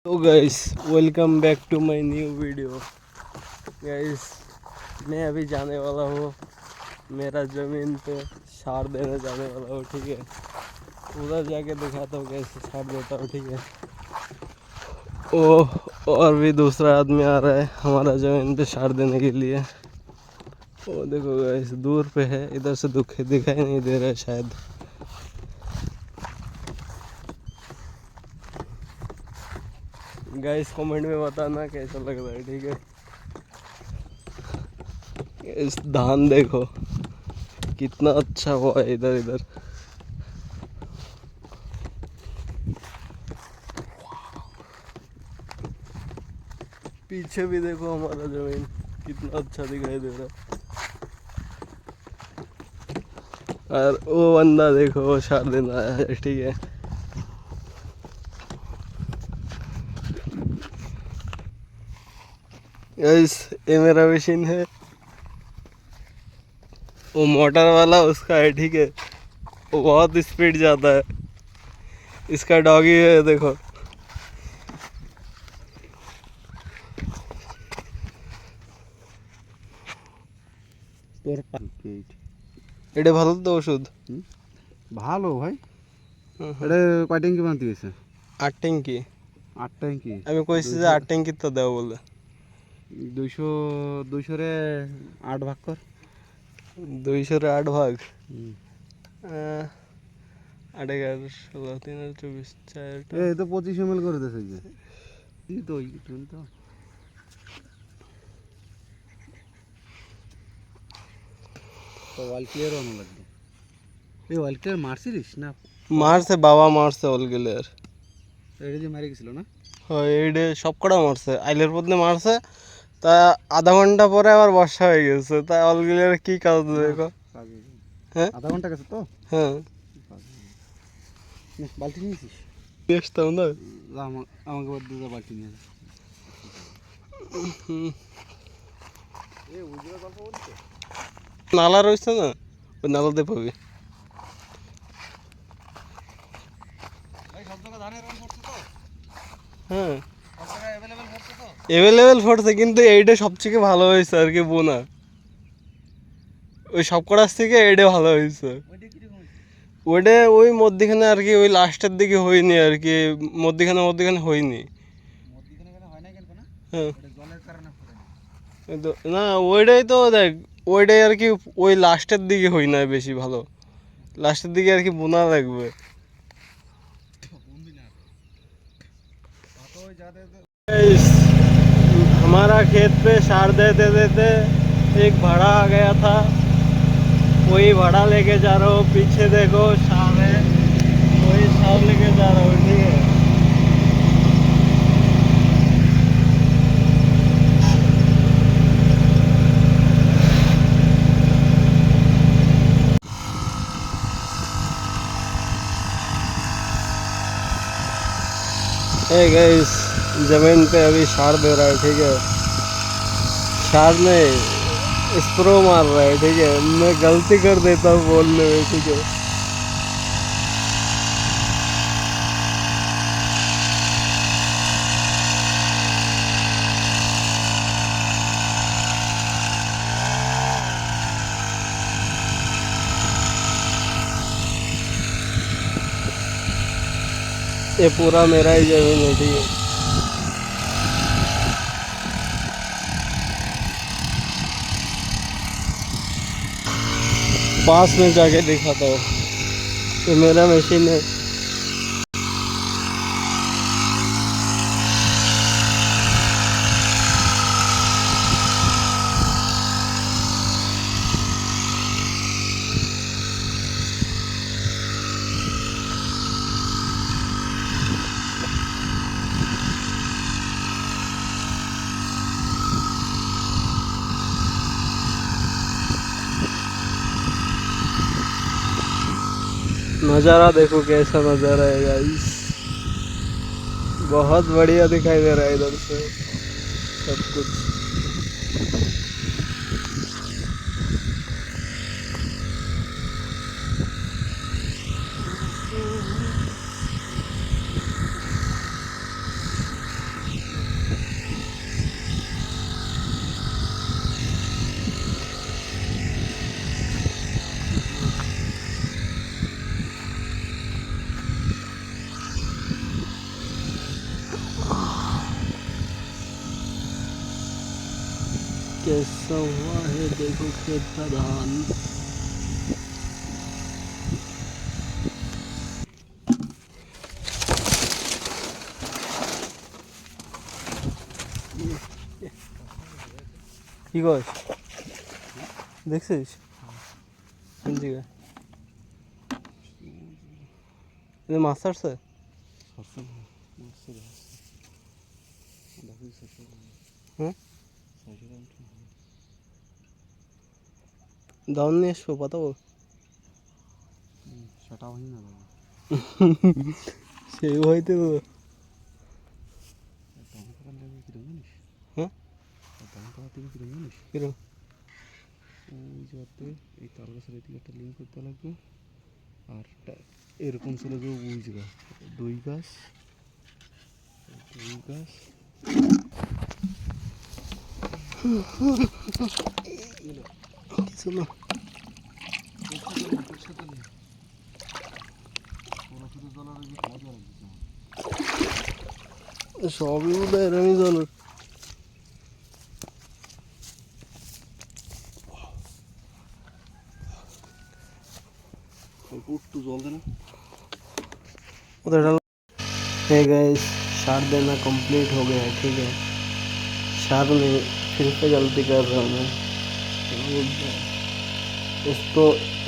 तो guys welcome back to my new video. Guys मैं अभी जाने वाला हूँ मेरा ज़मीन पे सार देने जाने वाला हूँ। ठीक है, उधर जाके दिखाता हूँ कैसे सार देता हूँ। ठीक है, ओ और भी दूसरा आदमी आ रहा है हमारा ज़मीन पे सार देने के लिए। वो देखो गाइस दूर पे है, इधर से दिखाई नहीं दे रहा है शायद। गाइस कमेंट में बताना कैसा लग रहा है। ठीक है, इस धान देखो कितना अच्छा हुआ है इधर इधर। पीछे भी देखो हमारा जमीन कितना अच्छा दिखाई दे रहा है। और वो बंदा देखो वो सार दिन आया है। ठीक है, गाइस ये मेरा मशीन है, वो मोटर वाला उसका है। ठीक है, वो बहुत स्पीड जाता है। इसका डॉगी है देखो। এটা ভালো তো ওষুধ। ভালো ভাই। এটা কয় ট্যাঙ্কি বানতে গেছে? 8 ট্যাঙ্কি। 8 ট্যাঙ্কি। আমি কইছি যে 8 ট্যাঙ্কি তো দেও বলে। 200 রে 8 ভাগ কর। 200 রে 8 ভাগ। 8 11 16 3 24 4 এই তো 25 ml করে দেছে যে। এই তো তো ওয়াল ক্লিয়ার হওয়া লাগবে। এই ওয়াল ক্লিয়ার মারছিলিস না? মারছে বাবা, মারছে অল ক্লিয়ার। এটা যে মারি গেছিল না? হয় এইডে সব কটা মারছে, আইলের বদলে মারছে। তা আধা ঘন্টা পরে আবার বর্ষা হয়ে গেছে, তাই অল ক্লিয়ার কি কাজ দেখো। হ্যাঁ আধা ঘন্টা গেছে তো? হ্যাঁ, বালতি নিয়েছিস? আসতাম না। আমাকে বাদ দিয়ে বালতি নিয়ে নালা রয়েছে না, ওই নালাতে পাবি। হ্যাঁ এভেলেবেল ফোর্সে, কিন্তু এইটা সবথেকে ভালো হয়েছে আর কি বোনা। ওই সব করার থেকে এইটা ভালো হয়েছে। ওইটা ওই মধ্যখানে আর কি, ওই লাস্টের দিকে হয়নি আর কি, মধ্যখানে হয়নি। হ্যাঁ না ওইটাই তো দেখ, ওইটাই আর কি ওই লাস্টের দিকে হই না বেশি ভালো, লাস্টের দিকে আর কি বোনা লাগবে। हमारा खेत पे सार देते देते एक भाड़ा आ गया था, वही भाड़ा लेके जा रहा हूँ। पीछे देखो सार है, वही सार लेके जा रहा हूँ। ठीक है, गाइस जमीन पे अभी सार दे रहा है। ठीक है, सार में स्प्रो मार रहा है। ठीक है, मैं गलती कर देता हूँ बोलने में। ठीक है, ये पूरा मेरा ही जमीन है। ठीक है, पास में जाके दिखाता हूँ, ये मेरा मशीन है। नज़ारा देखो कैसा नज़ारा है गाइस, बहुत बढ़िया दिखाई दे रहा है इधर से सब कुछ। कैसा हुआ है देखो खेत का धान। কি কস দেখছিস কোন দিকে মাছ ছাড়ছে? হ্যাঁ দাউন নিয়ে আসবো পাতাবো সেটাও হয় না সেই হইতে তো। হ্যাঁ কিরকম? ওই জায়গাতে এই তাল গাছের এদিকে একটা লিঙ্ক করতে লাগবে আর এরকম চলে যাবো ওই জায়গা দই গাছ কিছু না সবই বোধ হয় এরমই জলের। একটু জল দে না उधर डालो। है गाइस सार देना कंप्लीट हो गया है ठीक है। सार में फिर से गलती कर रहा हूँ मैं।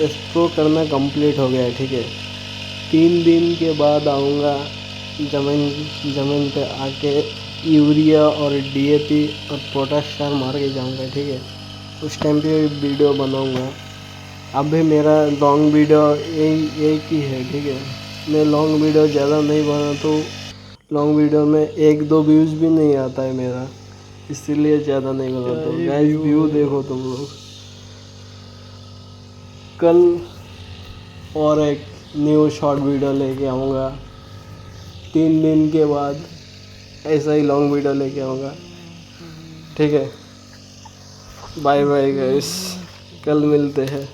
इसको करना कंप्लीट हो गया है ठीक है। 3 दिन के बाद आऊँगा ज़मीन पे आके यूरिया और डीएपी और पोटाश सार मार के जाऊँगा ठीक है। उस टाइम पे वीडियो बनाऊँगा। अभी मेरा लॉन्ग वीडियो यही की है ठीक है। मैं लॉन्ग वीडियो ज़्यादा नहीं बना तो लॉन्ग वीडियो में 1-2 व्यूज़ भी नहीं आता है मेरा, इसीलिए ज़्यादा नहीं बनाता हूँ। गाइस व्यू देखो तुम लोग। कल और एक न्यू शॉर्ट वीडियो लेके आऊँगा। 3 दिन के बाद ऐसा ही लॉन्ग वीडियो लेके आऊँगा ठीक है। बाय बाय गाइस, कल मिलते हैं।